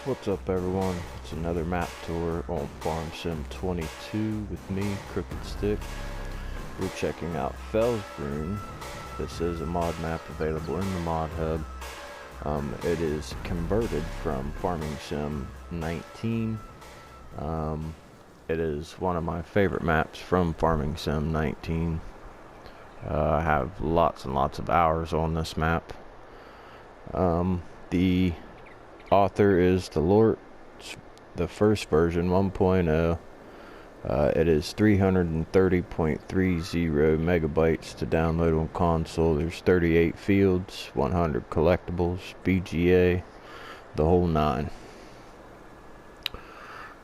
What's up, everyone? It's another map tour on Felsbrunn22 with me, Crookdstick. We're checking out Felsbrunn. This is a mod map available in the mod hub. It is converted from Farming Sim 19. It is one of my favorite maps from Farming Sim 19. I have lots and lots of hours on this map. The author is the first version 1.0. It is 330.30 megabytes to download on console. There's 38 fields, 100 collectibles, BGA, the whole nine.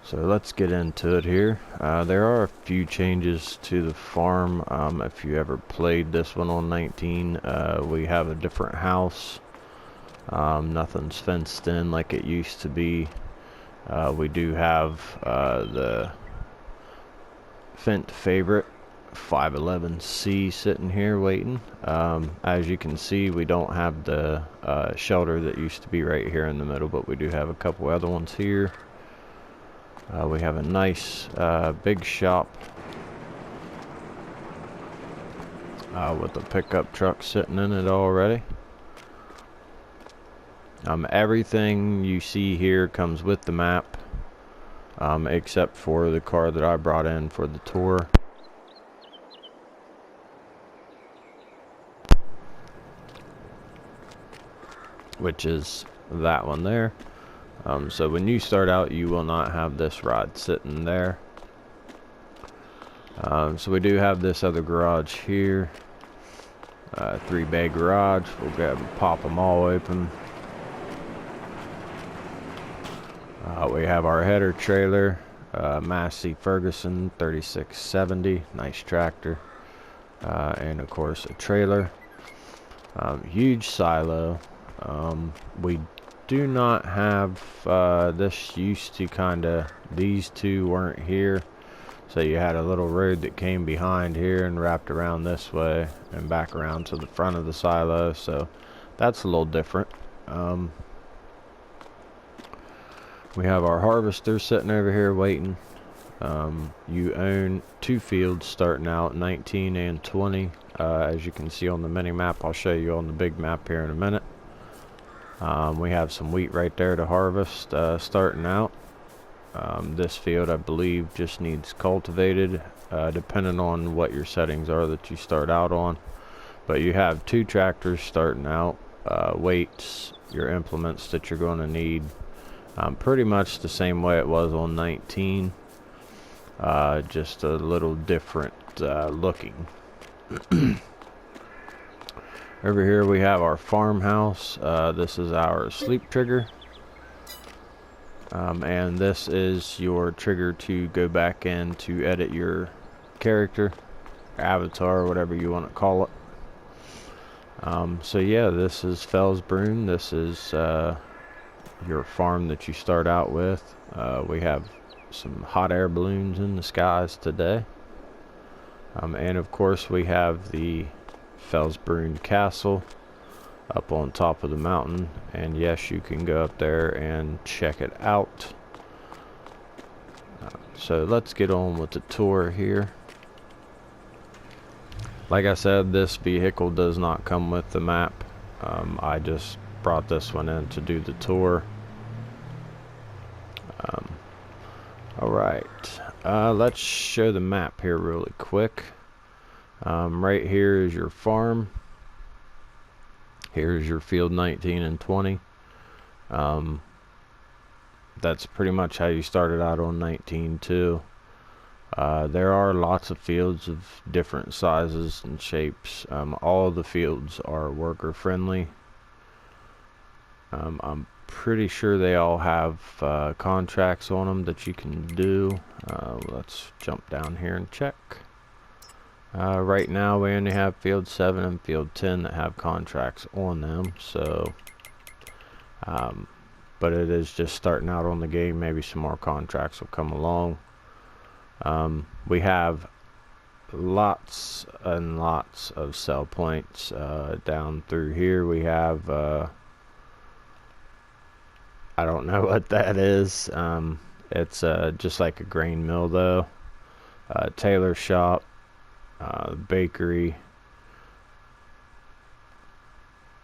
So let's get into it here. There are a few changes to the farm. If you ever played this one on 19, we have a different house. Nothing's fenced in like it used to be. We do have the Fent favorite 511C sitting here waiting. As you can see, we don't have the shelter that used to be right here in the middle, but we do have a couple other ones here. We have a nice big shop with a pickup truck sitting in it already. Everything you see here comes with the map, except for the car that I brought in for the tour. Which is that one there. So when you start out, you will not have this rod sitting there. So we do have this other garage here. 3-bay garage. We'll grab and pop them all open. We have our header trailer, Massey Ferguson 3670, nice tractor, and of course a trailer. Huge silo. We do not have, this used to these two weren't here, so you had a little road that came behind here and wrapped around this way and back around to the front of the silo, so that's a little different. We have our harvester sitting over here waiting. You own 2 fields starting out, 19 and 20. As you can see on the mini map, I'll show you on the big map here in a minute. We have some wheat right there to harvest starting out. This field, I believe, just needs cultivated, depending on what your settings are that you start out on. But you have 2 tractors starting out, weights, your implements that you're going to need. Pretty much the same way it was on 19, just a little different looking. Over here we have our farmhouse. This is our sleep trigger, and this is your trigger to go back in to edit your character, avatar, whatever you want to call it. So yeah, this is Felsbrunn. This is your farm that you start out with. We have some hot air balloons in the skies today, and of course we have the Felsbrunn castle up on top of the mountain, and yes, you can go up there and check it out. So let's get on with the tour here. Like I said, this vehicle does not come with the map. I just brought this one in to do the tour. Alright, let's show the map here really quick. Right here is your farm. Here's your field 19 and 20. That's pretty much how you started out on 19 too. There are lots of fields of different sizes and shapes. All the fields are worker friendly. I'm pretty sure they all have contracts on them that you can do. Let's jump down here and check. Right now we only have field 7 and field 10 that have contracts on them, so but it is just starting out on the game. Maybe some more contracts will come along. We have lots and lots of sell points down through here. We have I don't know what that is. It's just like a grain mill though. Tailor Shop, bakery,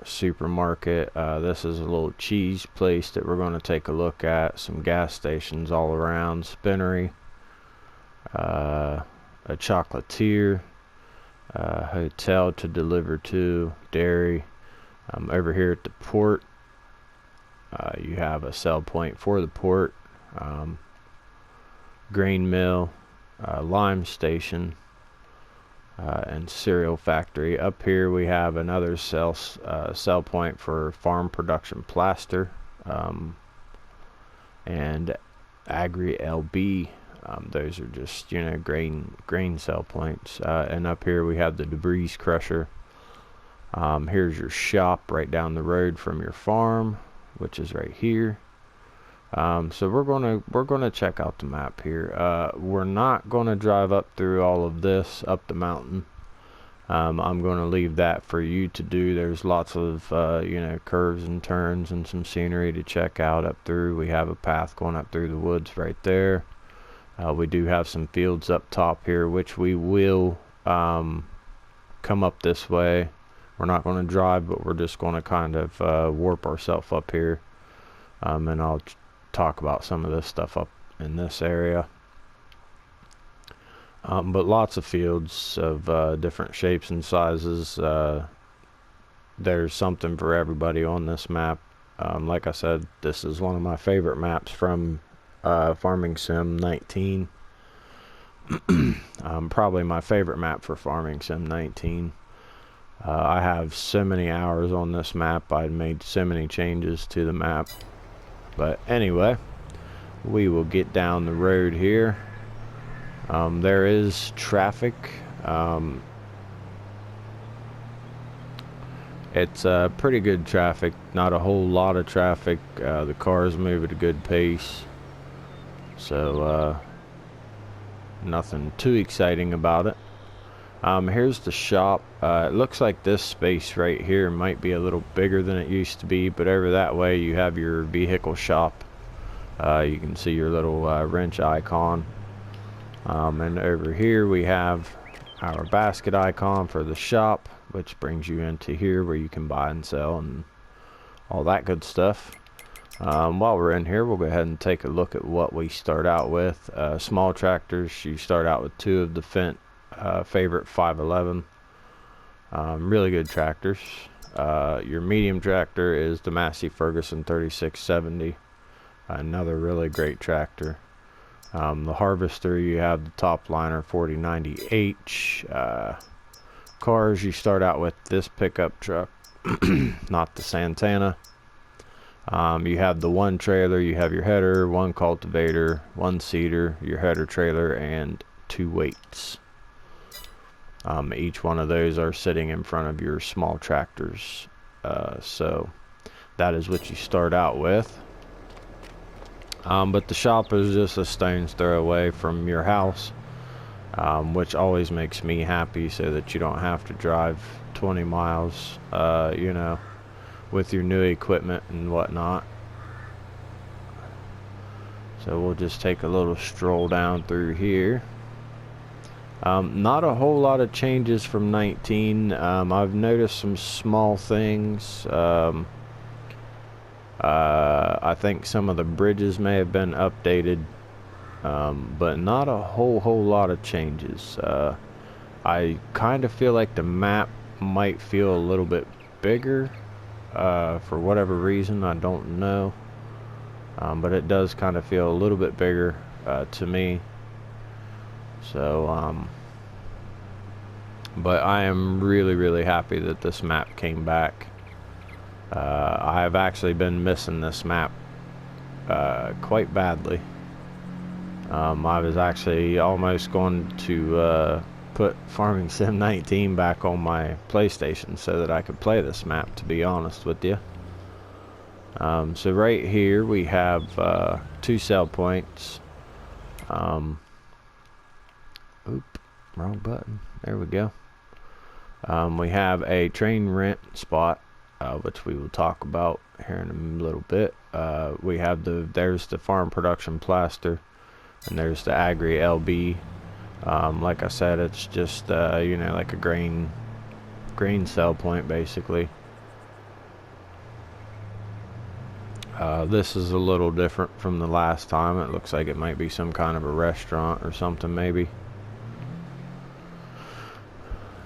supermarket. This is a little cheese place that we're going to take a look at. Some gas stations all around. Spinnery, a chocolatier, hotel to deliver to, dairy. Over here at the port, you have a sell point for the port, grain mill, lime station, and cereal factory. Up here we have another sell point for farm production plaster, and agri LB. Those are just, you know, grain sell points. And up here we have the debris crusher. Here's your shop right down the road from your farm, which is right here. So we're gonna check out the map here. We're not gonna drive up through all of this up the mountain. I'm gonna leave that for you to do. There's lots of you know, curves and turns and some scenery to check out up through. We have a path going up through the woods right there. We do have some fields up top here, which we will come up this way. We're not going to drive, but we're just going to kind of warp ourselves up here, and I'll talk about some of this stuff up in this area. But lots of fields of different shapes and sizes. There's something for everybody on this map. Like I said, this is one of my favorite maps from Farming Sim 19. Probably my favorite map for Farming Sim 19. I have so many hours on this map. I've made so many changes to the map. But anyway, we will get down the road here. There is traffic. It's pretty good traffic, not a whole lot of traffic. The cars move at a good pace, so nothing too exciting about it. Here's the shop. It looks like this space right here might be a little bigger than it used to be, but over that way you have your vehicle shop. You can see your little wrench icon, and over here we have our basket icon for the shop, which brings you into here where you can buy and sell and all that good stuff. While we're in here, we'll go ahead and take a look at what we start out with. Small tractors, you start out with two of the Fent favorite 511. Really good tractors. Your medium tractor is the Massey Ferguson 3670. Another really great tractor. The harvester, you have the top liner 4090H. Cars, you start out with this pickup truck, not the Santana. You have the one trailer, you have your header, one cultivator, one seeder, your header trailer, and two weights. Each one of those are sitting in front of your small tractors. So that is what you start out with. But the shop is just a stone's throw away from your house, which always makes me happy, so that you don't have to drive 20 miles, you know, with your new equipment and whatnot. So we'll just take a little stroll down through here. Not a whole lot of changes from 19. I've noticed some small things. I think some of the bridges may have been updated, but not a whole lot of changes. I kind of feel like the map might feel a little bit bigger, for whatever reason, I don't know. But it does kind of feel a little bit bigger to me. So, but I am really happy that this map came back. I have actually been missing this map quite badly. I was actually almost going to put Farming Sim 19 back on my PlayStation so that I could play this map, to be honest with you. So right here we have two sell points. Oop, wrong button. There we go. We have a train rent spot. which we will talk about here in a little bit. We have there's the farm production plaster, and there's the Agri LB. Like I said, it's just you know, like a grain sell point basically. This is a little different from the last time. It looks like it might be some kind of a restaurant or something, maybe.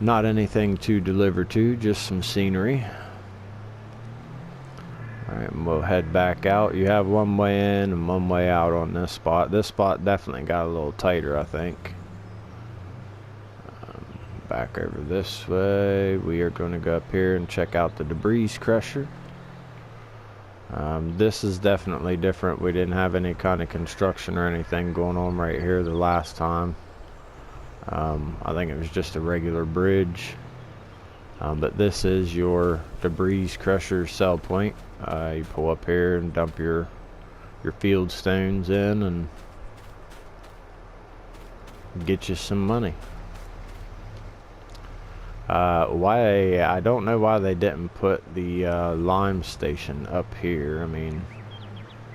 Not anything to deliver to, just some scenery. Alright, and we'll head back out. You have one way in and one way out on this spot. This spot definitely got a little tighter, I think. Back over this way. We are going to go up here and check out the debris crusher. This is definitely different. We didn't have any kind of construction or anything going on right here the last time. I think it was just a regular bridge. But this is your debris crusher sell point. You pull up here and dump your field stones in and get you some money. Why, I don't know why they didn't put the lime station up here. I mean,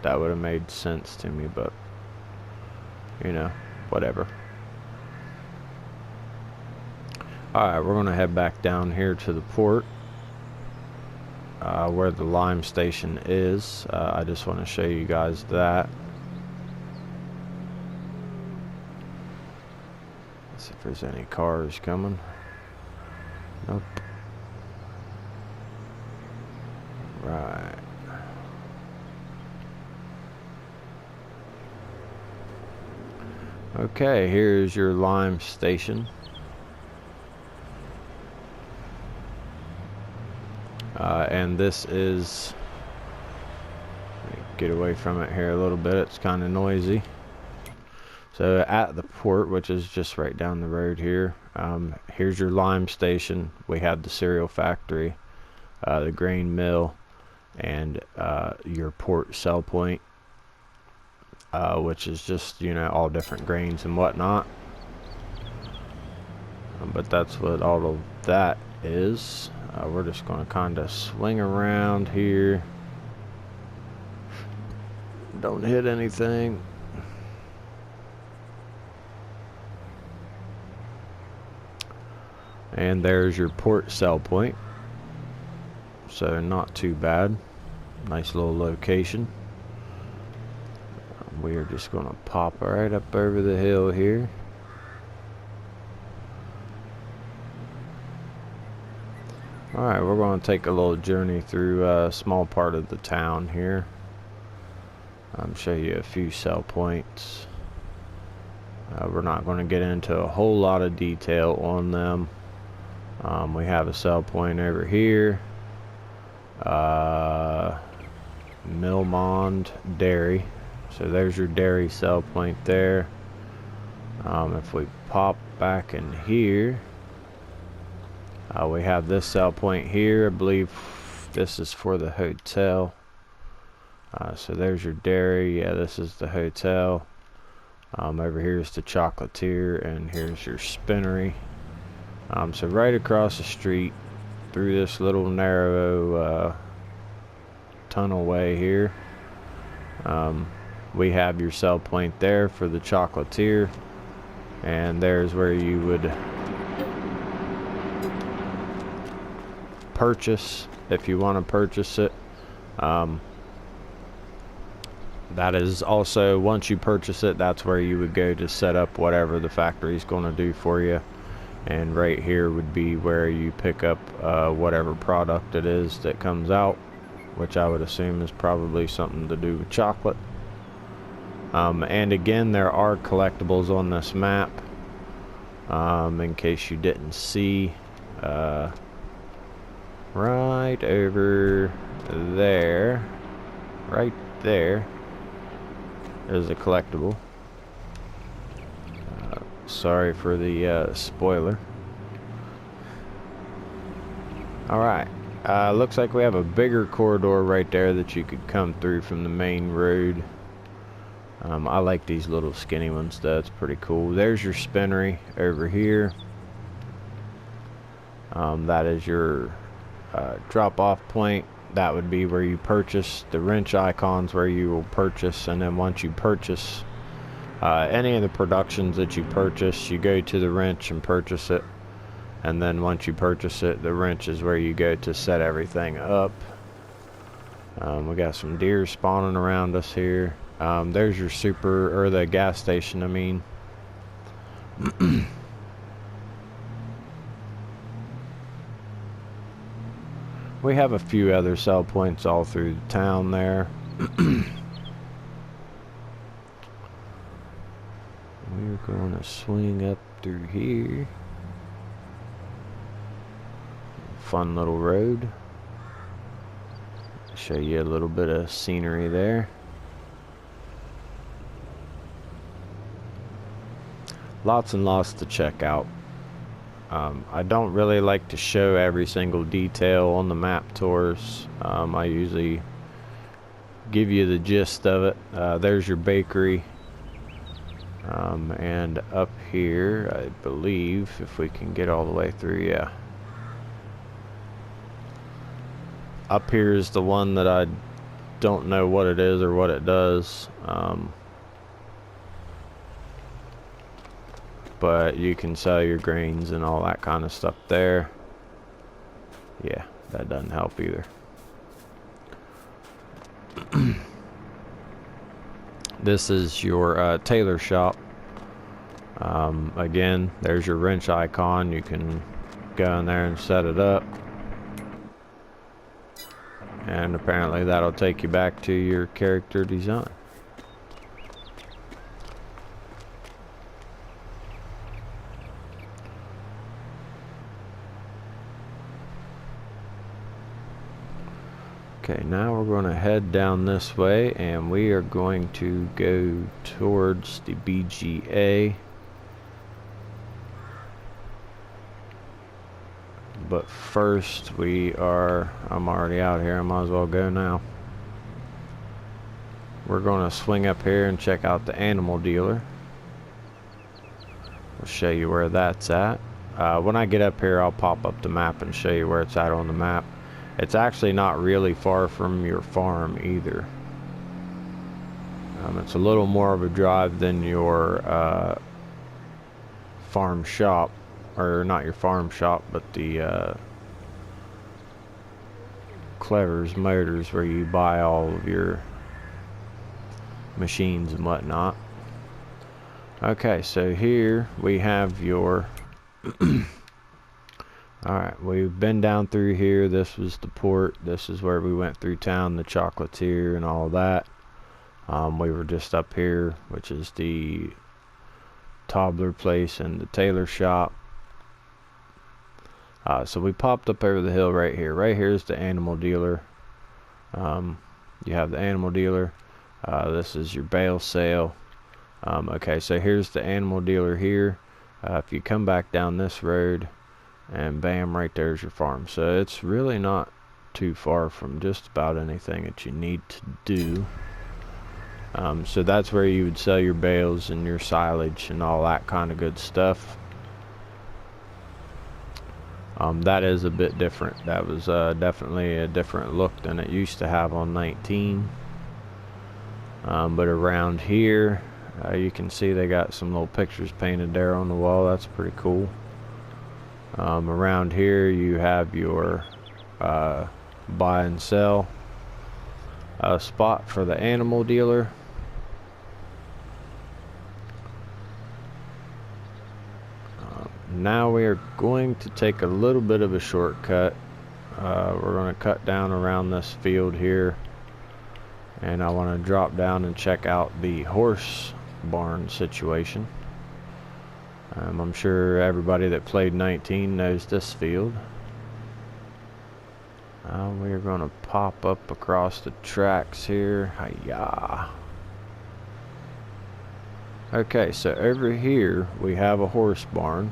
that would have made sense to me, but you know, whatever. Alright, we're gonna head back down here to the port, where the lime station is. I just want to show you guys that. Let's see if there's any cars coming. Nope. Right. Okay, here's your lime station. And this is, get away from it here a little bit, it's kind of noisy. So at the port, which is just right down the road here, here's your lime station. We have the cereal factory, the grain mill, and your port sell point, which is just, you know, all different grains and whatnot. But that's what all of that is. We're just going to kind of swing around here. Don't hit anything. And there's your port sell point. So not too bad. Nice little location. We are just going to pop right up over the hill here. Alright, we're going to take a little journey through a small part of the town here. Show you a few sell points. We're not going to get into a whole lot of detail on them. We have a sell point over here. Millmond Dairy. So there's your dairy sell point there. If we pop back in here, we have this sell point here. I believe this is for the hotel. So there's your dairy. Yeah, this is the hotel. Over here is the chocolatier, and here's your spinnery. So right across the street through this little narrow tunnel way here, we have your sell point there for the chocolatier, and there's where you would purchase if you want to purchase it. That is also, once you purchase it, that's where you would go to set up whatever the factory is going to do for you. And right here would be where you pick up whatever product it is that comes out, which I would assume is probably something to do with chocolate. And again, there are collectibles on this map, in case you didn't see. Right over there, right there, is a collectible. Sorry for the spoiler. Alright, looks like we have a bigger corridor right there that you could come through from the main road. I like these little skinny ones, that's pretty cool. There's your spinnery over here. That is your drop off point, that would be where you purchase. The wrench icons where you will purchase, and then once you purchase any of the productions that you purchase, you go to the wrench and purchase it, and then once you purchase it, the wrench is where you go to set everything up. We got some deer spawning around us here. There's your the gas station, I mean. We have a few other sell points all through the town there. We're going to swing up through here. Fun little road. Show you a little bit of scenery there. Lots and lots to check out. I don't really like to show every single detail on the map tours. I usually give you the gist of it. There's your bakery. And up here, I believe, if we can get all the way through, yeah. Up here is the one that I don't know what it is or what it does. But you can sell your grains and all that kind of stuff there. Yeah, that doesn't help either. This is your Tailor Shop. Again, there's your wrench icon. You can go in there and set it up. And apparently that'll take you back to your character design. Okay, now we're going to head down this way, and we are going to go towards the BGA. But first I'm already out here, I might as well go now. We're going to swing up here and check out the animal dealer. I'll show you where that's at. When I get up here, I'll pop up the map and show you where it's at on the map. It's actually not really far from your farm either. It's a little more of a drive than your farm shop. Or not your farm shop, but the Clever's Motors, where you buy all of your machines and whatnot. Okay, so here we have your alright, we've been down through here. This was the port. This is where we went through town, the chocolatier and all that. We were just up here, which is the Toddler place and the Tailor Shop. So we popped up over the hill right here. Right here is the animal dealer. You have the animal dealer. This is your bale sale. Okay, so here's the animal dealer here. If you come back down this road, and bam, right there's your farm. So it's really not too far from just about anything that you need to do. So that's where you would sell your bales and your silage and all that kind of good stuff. That is a bit different. That was definitely a different look than it used to have on 19. But around here, you can see they got some little pictures painted there on the wall. That's pretty cool. Around here you have your buy and sell spot for the animal dealer. Now we are going to take a little bit of a shortcut. We're going to cut down around this field here, and I want to drop down and check out the horse barn situation. I'm sure everybody that played 19 knows this field. We are going to pop up across the tracks here. Hiya. Okay, so over here we have a horse barn.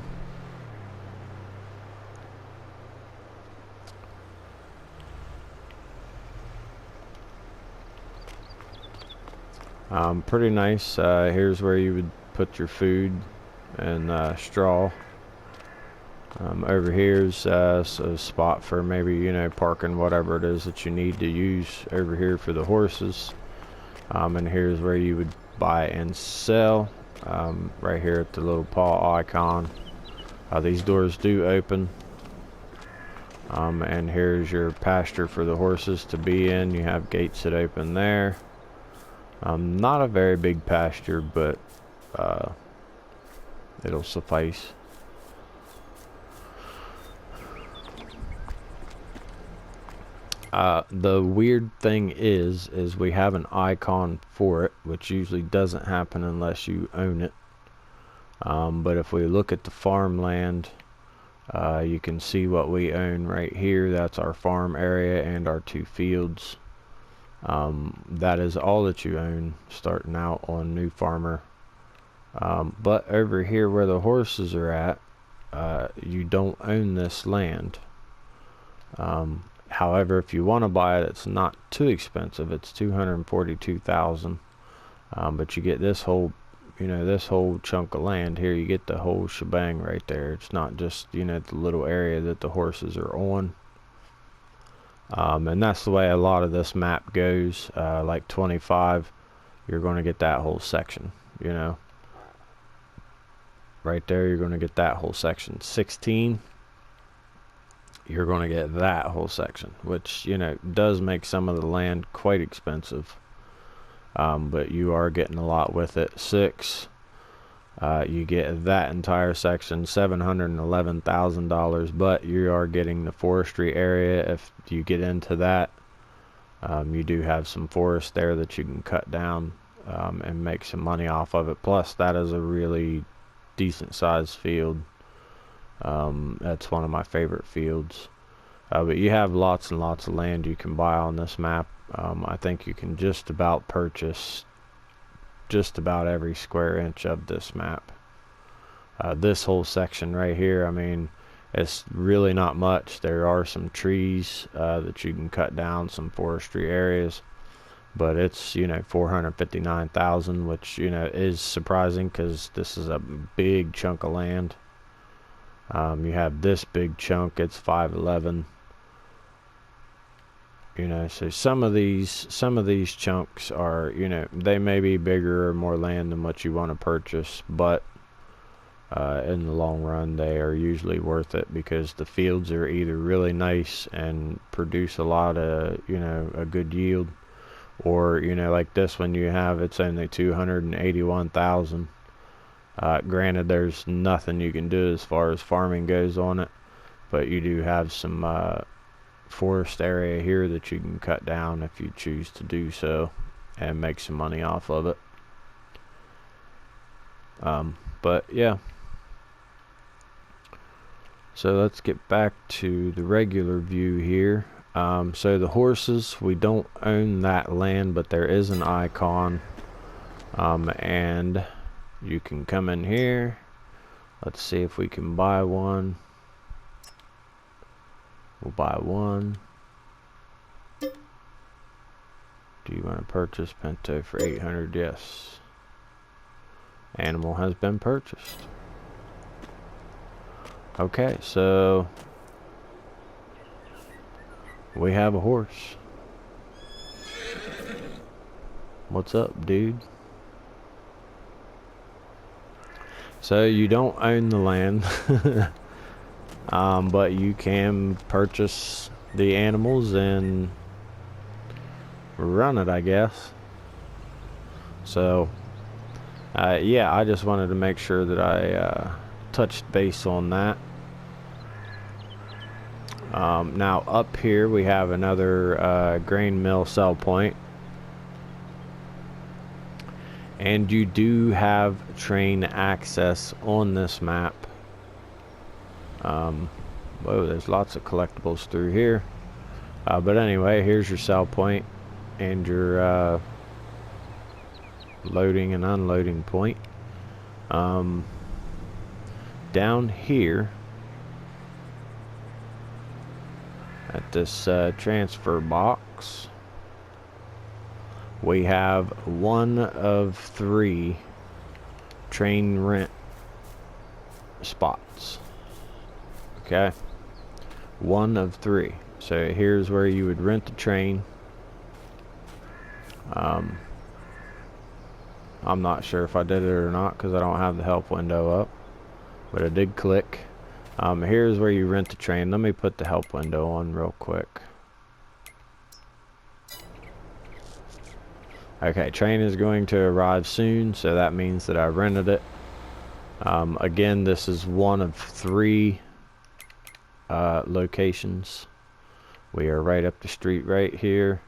Pretty nice. Here's where you would put your food and straw. Over here's a spot for maybe, you know, parking whatever it is that you need to use over here for the horses. And here's where you would buy and sell, right here at the little paw icon. These doors do open. And here's your pasture for the horses to be in. You have gates that open there. Not a very big pasture, but it'll suffice. The weird thing is we have an icon for it, which usually doesn't happen unless you own it. But if we look at the farmland, you can see what we own right here. That's our farm area and our 2 fields. That is all that you own starting out on New Farmer. But over here where the horses are at, you don't own this land. However, if you want to buy it, it's not too expensive. It's $242,000. But you get this whole, you know, this whole chunk of land here. You get the whole shebang right there. It's not just, you know, the little area that the horses are on. And that's the way a lot of this map goes. Like 25, you're going to get that whole section, you know. Right there, you're going to get that whole section. 16, you're going to get that whole section, which, you know, does make some of the land quite expensive. But you are getting a lot with it. 6, you get that entire section, $711,000, but you are getting the forestry area. If you get into that, you do have some forest there that you can cut down and make some money off of it. Plus, that is a really decent sized field. That's one of my favorite fields. But you have lots and lots of land you can buy on this map. I think you can just about purchase just about every square inch of this map. This whole section right here, I mean, it's really not much. There are some trees that you can cut down, some forestry areas, but it's, you know, $459,000, which, you know, is surprising because this is a big chunk of land. You have this big chunk, it's $511. You know, so some of these chunks are, you know, they may be bigger or more land than what you want to purchase, but in the long run they are usually worth it because the fields are either really nice and produce a lot of, you know, a good yield, or, you know, like this one you have, it's only $281,000. Granted, there's nothing you can do as far as farming goes on it, but you do have some forest area here that you can cut down if you choose to do so and make some money off of it. But yeah, so let's get back to the regular view here. So the horses, we don't own that land, but there is an icon, and you can come in here. Let's see if we can buy one. We'll buy one. Do you want to purchase Pinto for 800? Yes. Animal has been purchased. Okay, so we have a horse. What's up, dude? So you don't own the land, but you can purchase the animals and run it, I guess. So yeah, I just wanted to make sure that I touched base on that. Now up here we have another grain mill sell point, and you do have train access on this map. Whoa, there's lots of collectibles through here, but anyway, here's your sell point and your loading and unloading point. Down here at this transfer box, we have one of 3 train rent spots. Okay. 1 of 3. So here's where you would rent the train. I'm not sure if I did it or not because I don't have the help window up, but I did click. Here's where you rent the train. Let me put the help window on real quick. Okay, train is going to arrive soon, so that means that I rented it. Again, this is 1 of 3 locations. We are right up the street right here.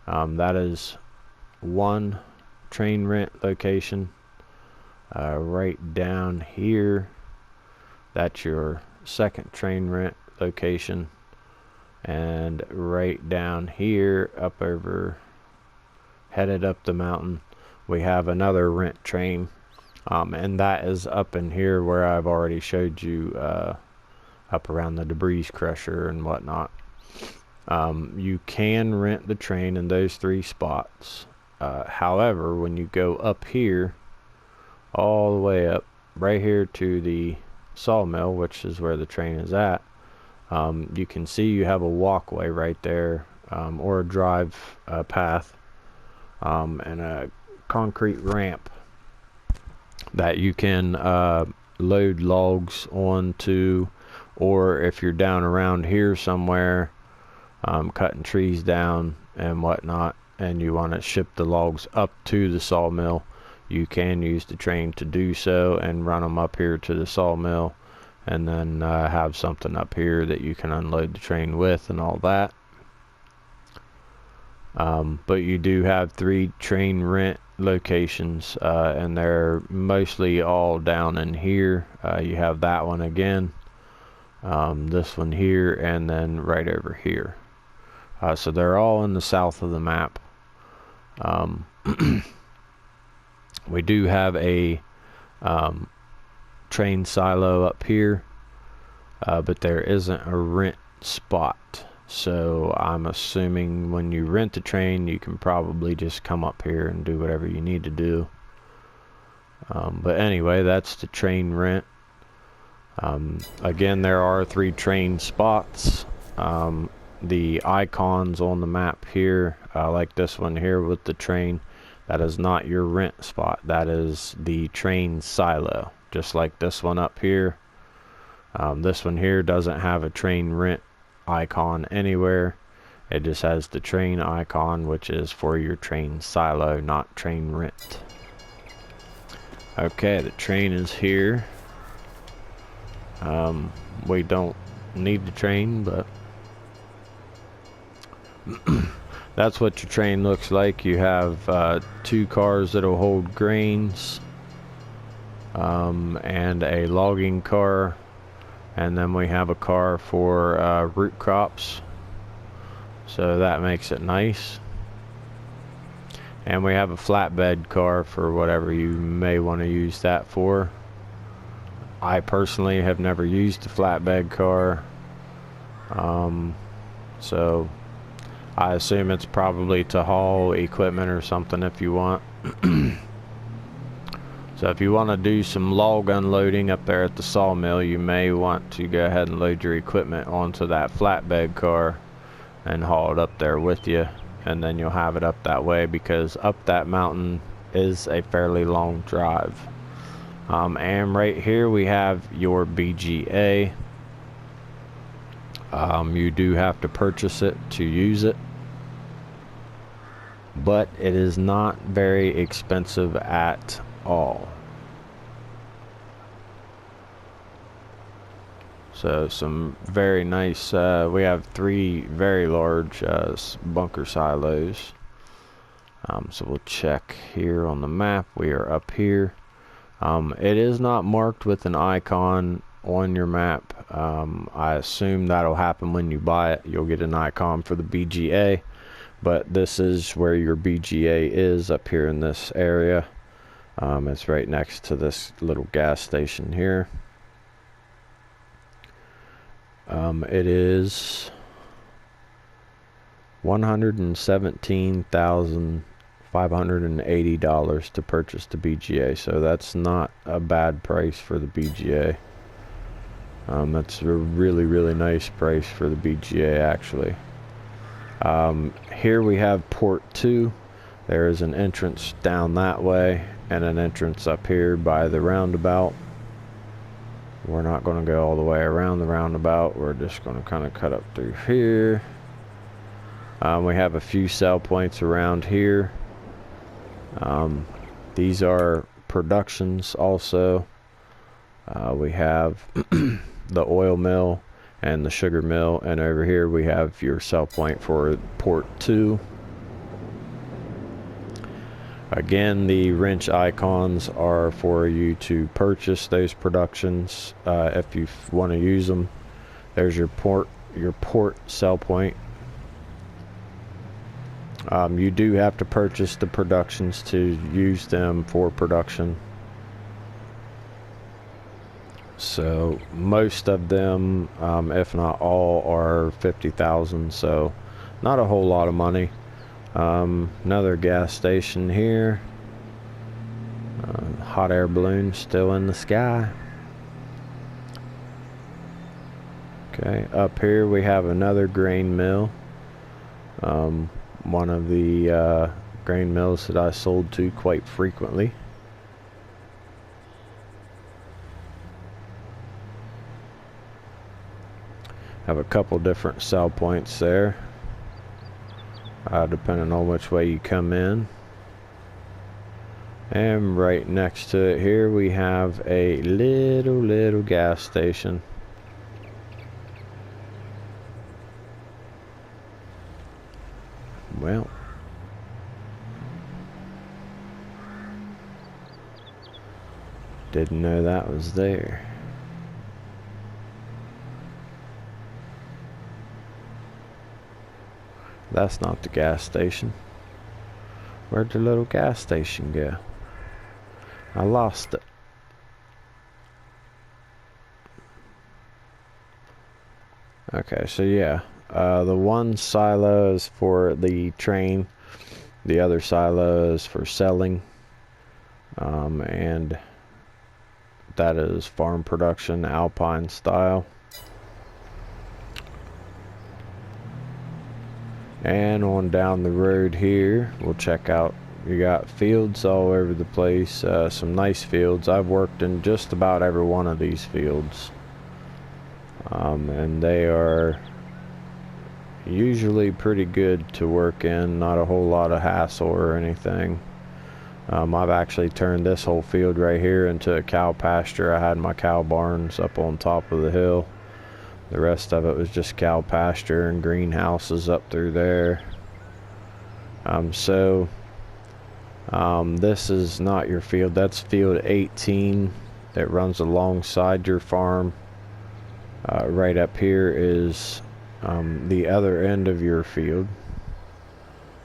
That is 1 train rent location. Right down here, that's your 2nd train rent location. And right down here, up over, headed up the mountain, we have another rent train. And that is up in here where I've already showed you, up around the debris crusher and whatnot. You can rent the train in those 3 spots. However, when you go up here, all the way up, right here to the sawmill, which is where the train is at, you can see you have a walkway right there, or a drive path, and a concrete ramp that you can load logs onto, or if you're down around here somewhere, cutting trees down and whatnot, and you want to ship the logs up to the sawmill, you can use the train to do so and run them up here to the sawmill, and then have something up here that you can unload the train with and all that. But you do have 3 train rent locations, and they're mostly all down in here. You have that one again, this one here, and then right over here. So they're all in the south of the map. We do have a train silo up here, but there isn't a rent spot. So I'm assuming when you rent the train, you can probably just come up here and do whatever you need to do. But anyway, that's the train rent. Again, there are 3 train spots. The icons on the map here, like this one here with the train, that is not your rent spot. That is the train silo, just like this one up here. This one here doesn't have a train rent icon anywhere. It just has the train icon, which is for your train silo, not train rent. Okay, the train is here. We don't need the train, but that's what your train looks like. You have 2 cars that'll hold grains, and a logging car, and then we have a car for root crops, so that makes it nice. And we have a flatbed car for whatever you may want to use that for. I personally have never used a flatbed car, so I assume it's probably to haul equipment or something if you want. So if you want to do some log unloading up there at the sawmill, you may want to go ahead and load your equipment onto that flatbed car and haul it up there with you, and then you'll have it up that way, because up that mountain is a fairly long drive. And right here we have your BGA. You do have to purchase it to use it, but it is not very expensive at all. So some very nice, we have 3 very large bunker silos. So we'll check here on the map. We are up here. It is not marked with an icon on your map. I assume that'll happen when you buy it. You'll get an icon for the BGA, but this is where your BGA is, up here in this area. It's right next to this little gas station here. It is $117,580 to purchase the BGA, so that's not a bad price for the BGA. That's a really nice price for the BGA actually. Here we have port 2. There is an entrance down that way and an entrance up here by the roundabout. We're not going to go all the way around the roundabout. We're just going to kind of cut up through here. We have a few sell points around here. These are productions also. We have the oil mill and the sugar mill, and over here we have your sell point for port 2. Again, the wrench icons are for you to purchase those productions if you want to use them. There's your port sell point. You do have to purchase the productions to use them for production. So most of them, if not all, are 50,000. So not a whole lot of money. Another gas station here. Hot air balloon still in the sky. Okay, up here we have another grain mill. One of the grain mills that I sold to quite frequently. Have a couple different sell points there, depending on which way you come in. And right next to it here we have a little gas station. Well, didn't know that was there. That's not the gas station. Where'd the little gas station go? I lost it. Okay, so yeah, the one silo is for the train, the other silo is for selling, and that is farm production, alpine style. And on down the road here, we'll check out, you got fields all over the place, some nice fields. I've worked in just about every one of these fields. And they are usually pretty good to work in, not a whole lot of hassle or anything. I've actually turned this whole field right here into a cow pasture. I had my cow barns up on top of the hill. The rest of it was just cow pasture and greenhouses up through there. This is not your field. That's field 18 that runs alongside your farm. Right up here is the other end of your field.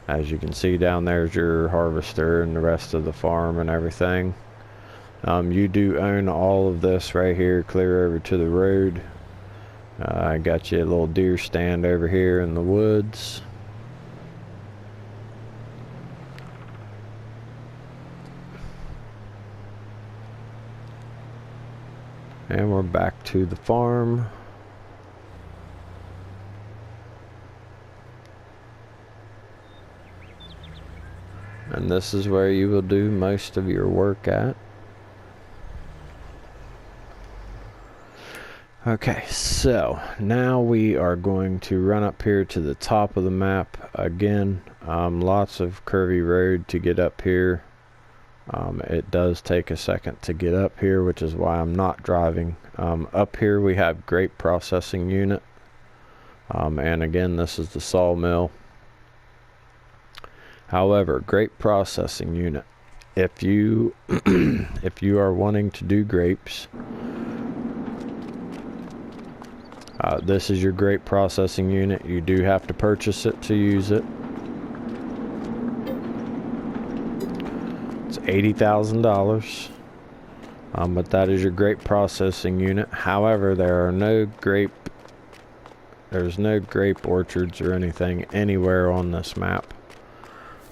As you can see, down there is your harvester and the rest of the farm and everything. You do own all of this right here, clear over to the road. I got you a little deer stand over here in the woods. And we're back to the farm. And this is where you will do most of your work at. Okay, so now we are going to run up here to the top of the map again. Lots of curvy road to get up here. It does take a second to get up here, which is why I'm not driving. Up here we have grape processing unit, and again this is the sawmill. However, grape processing unit, if you if you are wanting to do grapes, this is your grape processing unit. You do have to purchase it to use it. It's $80,000, but that is your grape processing unit. However, there's no grape orchards or anything anywhere on this map.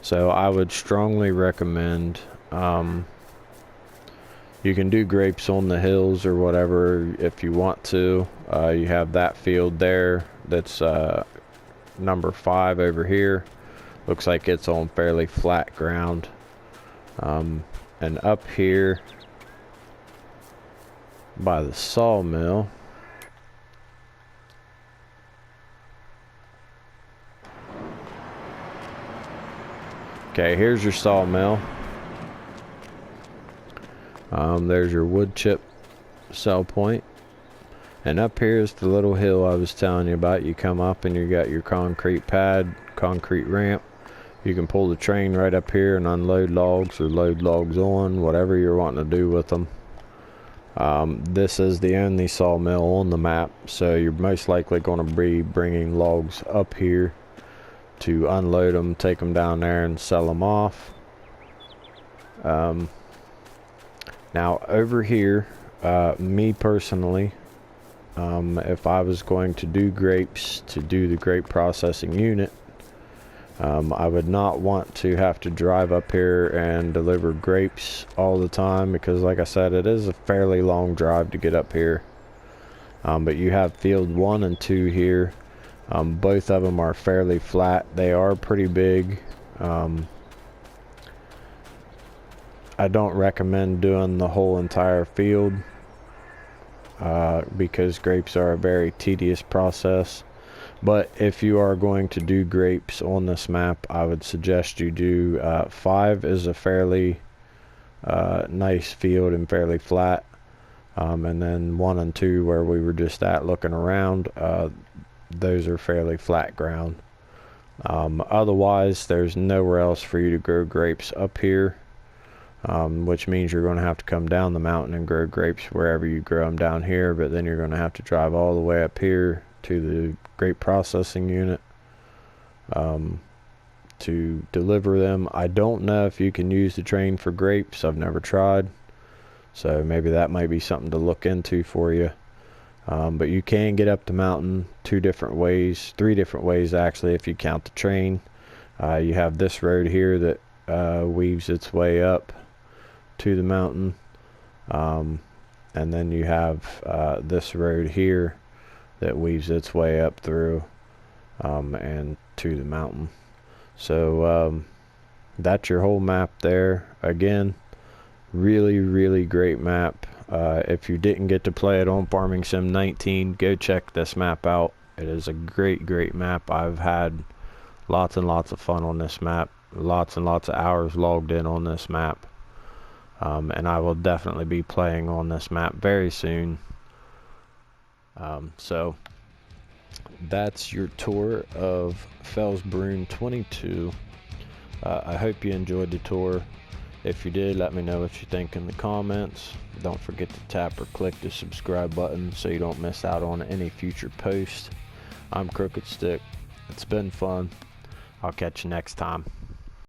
So I would strongly recommend You can do grapes on the hills or whatever if you want to. You have that field there that's number 5 over here. Looks like it's on fairly flat ground. And up here by the sawmill, okay, here's your sawmill. There's your wood chip sell point. And up here is the little hill I was telling you about. You come up and you got your concrete pad, concrete ramp. You can pull the train right up here and unload logs or load logs on, whatever you're wanting to do with them. This is the only sawmill on the map, so you're most likely going to be bringing logs up here to unload them, take them down there and sell them off. Now over here, me personally, if I was going to do grapes, to do the grape processing unit, I would not want to have to drive up here and deliver grapes all the time, because like I said, it is a fairly long drive to get up here. But you have field 1 and 2 here. Both of them are fairly flat. They are pretty big. I don't recommend doing the whole entire field because grapes are a very tedious process. But if you are going to do grapes on this map, I would suggest you do 5 is a fairly nice field and fairly flat. And then 1 and 2, where we were just at looking around, those are fairly flat ground. Otherwise, there's nowhere else for you to grow grapes up here. Which means you're going to have to come down the mountain and grow grapes wherever you grow them down here, but then you're going to have to drive all the way up here to the grape processing unit to deliver them. I don't know if you can use the train for grapes. I've never tried, so maybe that might be something to look into for you. But you can get up the mountain 2 different ways, 3 different ways actually, if you count the train. You have this road here that weaves its way up to the mountain, and then you have this road here that weaves its way up through and to the mountain. So that's your whole map there. Again, really great map. If you didn't get to play it on Farming Sim 19, go check this map out. It is a great map. I've had lots and lots of fun on this map, lots and lots of hours logged in on this map. And I will definitely be playing on this map very soon. So that's your tour of Felsbrunn22. I hope you enjoyed the tour. If you did, let me know what you think in the comments. Don't forget to tap or click the subscribe button so you don't miss out on any future posts. I'm Crookdstick. It's been fun. I'll catch you next time.